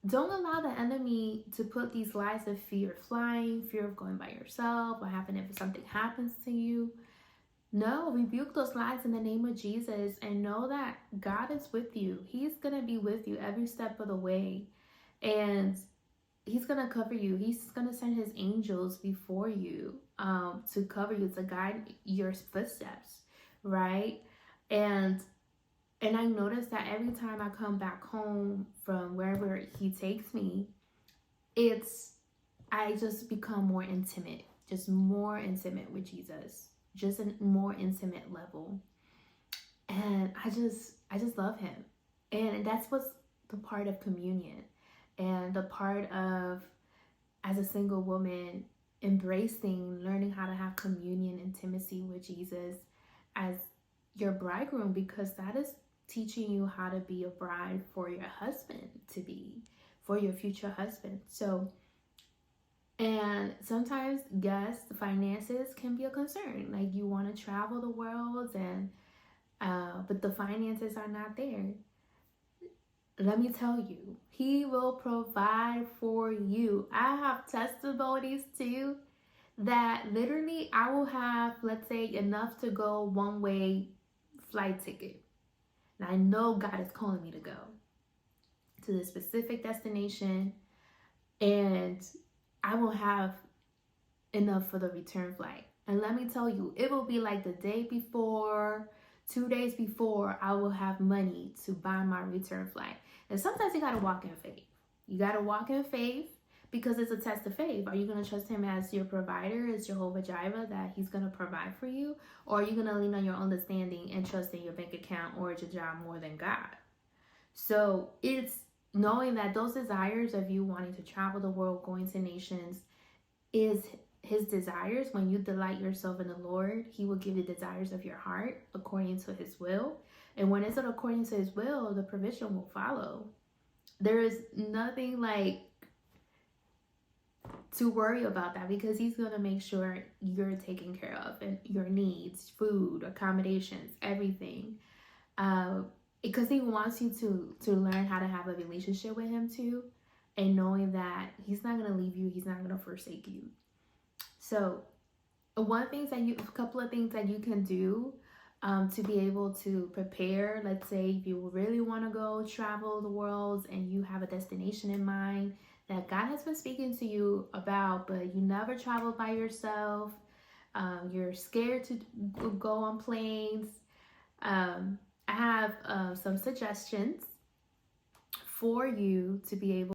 don't allow the enemy to put these lies of fear of flying, fear of going by yourself, what happens if something happens to you. No, rebuke those lies in the name of Jesus and know that God is with you. He's going to be with you every step of the way. And He's going to cover you. He's going to send His angels before you to cover you, to guide your footsteps, right? And I notice that every time I come back home from wherever He takes me, it's I just become more intimate, just more intimate with Jesus, just a more intimate level. And I just love Him. And that's what's the part of communion and the part of, as a single woman, embracing learning how to have communion, intimacy with Jesus as your bridegroom, because that is teaching you how to be a bride for your husband to be, for your future husband. So, and sometimes, yes, the finances can be a concern. Like, you want to travel the world, and but the finances are not there. Let me tell you, He will provide for you. I have testimonies too that literally I will have, let's say, enough to go one way flight ticket. And I know God is calling me to go to the specific destination, and I will have enough for the return flight. And let me tell you, it will be like the day before, 2 days before, I will have money to buy my return flight. And sometimes you gotta walk in faith. You gotta walk in faith because it's a test of faith. Are you gonna trust Him as your provider, as Jehovah Jireh, that He's gonna provide for you? Or are you gonna lean on your understanding and trust in your bank account or your job more than God? So it's knowing that those desires of you wanting to travel the world, going to nations, is His desires. When you delight yourself in the Lord, He will give you the desires of your heart according to His will. And when it's according to His will, the provision will follow. There is nothing like to worry about that, because He's going to make sure you're taken care of, and your needs, food, accommodations, everything. Because He wants you to learn how to have a relationship with Him too, and knowing that He's not going to leave you, He's not going to forsake you. So a couple of things that you can do to be able to prepare. Let's say if you really want to go travel the world and you have a destination in mind that God has been speaking to you about, but you never travel by yourself. You're scared to go on planes. I have some suggestions for you to be able